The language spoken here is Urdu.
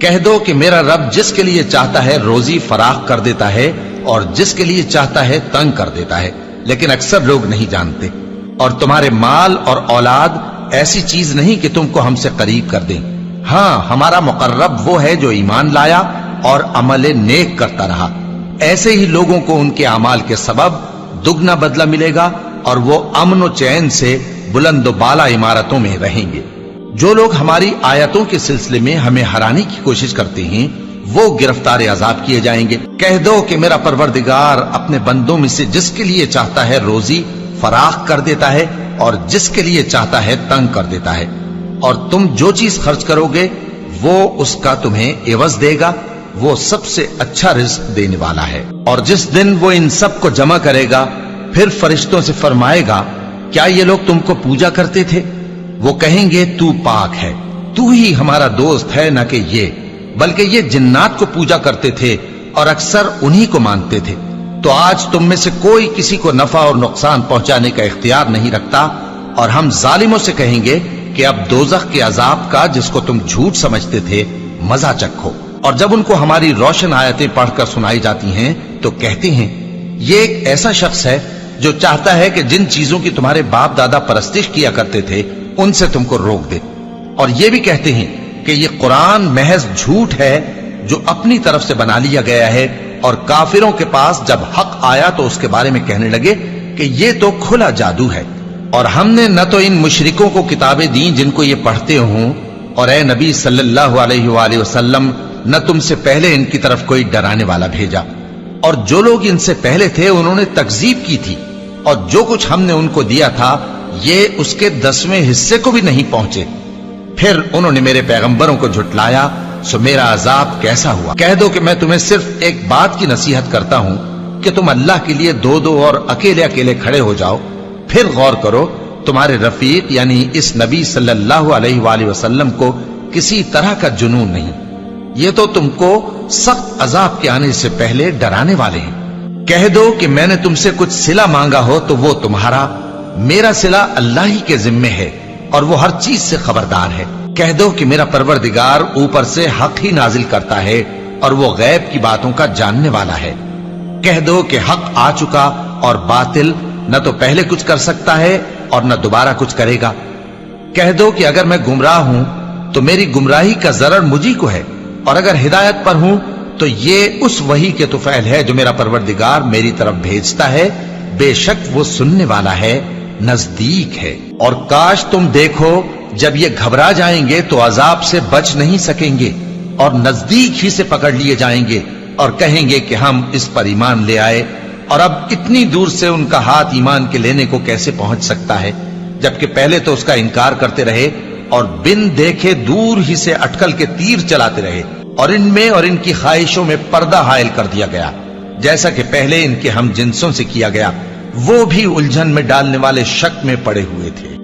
کہہ دو کہ میرا رب جس کے لیے چاہتا ہے روزی فراخ کر دیتا ہے اور جس کے لیے چاہتا ہے تنگ کر دیتا ہے، لیکن اکثر لوگ نہیں جانتے۔ اور تمہارے مال اور اولاد ایسی چیز نہیں کہ تم کو ہم سے قریب کر دیں۔ ہاں، ہمارا مقرب وہ ہے جو ایمان لایا اور عمل نیک کرتا رہا۔ ایسے ہی لوگوں کو ان کے اعمال کے سبب دگنا بدلہ ملے گا اور وہ امن و چین سے بلند و بالا عمارتوں میں رہیں گے۔ جو لوگ ہماری آیتوں کے سلسلے میں ہمیں ہرانے کی کوشش کرتے ہیں وہ گرفتار عذاب کیے جائیں گے۔ کہہ دو کہ میرا پروردگار اپنے بندوں میں سے جس کے لیے چاہتا ہے روزی فراخ کر دیتا ہے اور جس کے لیے چاہتا ہے تنگ کر دیتا ہے، اور تم جو چیز خرچ کرو گے وہ اس کا تمہیں عوض دے گا، وہ سب سے اچھا رزق دینے والا ہے۔ اور جس دن وہ ان سب کو جمع کرے گا پھر فرشتوں سے فرمائے گا، کیا یہ لوگ تم کو پوجا کرتے تھے؟ وہ کہیں گے، تو پاک ہے، تو ہی ہمارا دوست ہے، نہ کہ یہ، بلکہ یہ جنات کو پوجا کرتے تھے اور اکثر انہی کو مانتے تھے۔ تو آج تم میں سے کوئی کسی کو نفع اور نقصان پہنچانے کا اختیار نہیں رکھتا، اور ہم ظالموں سے کہیں گے کہ اب دوزخ کے عذاب کا جس کو تم جھوٹ سمجھتے تھے مزہ چکھو۔ اور جب ان کو ہماری روشن آیتیں پڑھ کر سنائی جاتی ہیں تو کہتے ہیں، یہ ایک ایسا شخص ہے جو چاہتا ہے کہ جن چیزوں کی تمہارے باپ دادا پرستش کیا کرتے تھے ان سے تم کو روک دے۔ اور یہ بھی کہتے ہیں کہ یہ قرآن محض جھوٹ ہے جو اپنی طرف سے بنا لیا گیا ہے، اور کافروں کے پاس جب حق آیا تو اس کے بارے میں کہنے لگے کہ یہ تو کھلا جادو ہے۔ اور ہم نے نہ تو ان مشرکوں کو کتابیں دیں جن کو یہ پڑھتے ہوں، اور اے نبی صلی اللہ علیہ وآلہ وسلم نہ تم سے پہلے ان کی طرف کوئی ڈرانے والا بھیجا، اور جو لوگ ان سے پہلے تھے انہوں نے تکذیب کی تھی، اور جو کچھ ہم نے ان کو دیا تھا یہ اس کے 10ویں حصے کو بھی نہیں پہنچے۔ پھر انہوں نے میرے پیغمبروں کو جھٹلایا، سو میرا عذاب کیسا ہوا۔ کہہ دو کہ میں تمہیں صرف ایک بات کی نصیحت کرتا ہوں کہ تم اللہ کے لیے دو دو اور اکیلے اکیلے کھڑے ہو جاؤ، پھر غور کرو تمہارے رفیق یعنی اس نبی صلی اللہ علیہ وآلہ وسلم کو کسی طرح کا جنون نہیں، یہ تو تم کو سخت عذاب کے آنے سے پہلے ڈرانے والے ہیں۔ کہہ دو کہ میں نے تم سے کچھ صلہ مانگا ہو تو وہ تمہارا، میرا صلہ اللہ ہی کے ذمے ہے اور وہ ہر چیز سے خبردار ہے۔ کہہ دو کہ میرا پروردگار اوپر سے حق ہی نازل کرتا ہے اور وہ غیب کی باتوں کا جاننے والا ہے۔ کہہ دو کہ حق آ چکا اور باطل نہ تو پہلے کچھ کر سکتا ہے اور نہ دوبارہ کچھ کرے گا۔ کہہ دو کہ اگر میں گمراہ ہوں تو میری گمراہی کا ضرر مجھی کو ہے، اور اگر ہدایت پر ہوں تو یہ اس وحی کے طفیل ہے جو میرا پروردگار میری طرف بھیجتا ہے، بے شک وہ سننے والا ہے، نزدیک ہے۔ اور کاش تم دیکھو جب یہ گھبرا جائیں گے تو عذاب سے بچ نہیں سکیں گے اور نزدیک ہی سے پکڑ لیے جائیں گے، اور کہیں گے کہ ہم اس پر ایمان لے آئے، اور اب اتنی دور سے ان کا ہاتھ ایمان کے لینے کو کیسے پہنچ سکتا ہے، جبکہ پہلے تو اس کا انکار کرتے رہے اور بن دیکھے دور ہی سے اٹکل کے تیر چلاتے رہے، اور ان میں اور ان کی خواہشوں میں پردہ حائل کر دیا گیا، جیسا کہ پہلے ان کے ہم جنسوں سے کیا گیا، وہ بھی الجھن میں ڈالنے والے شک میں پڑے ہوئے تھے۔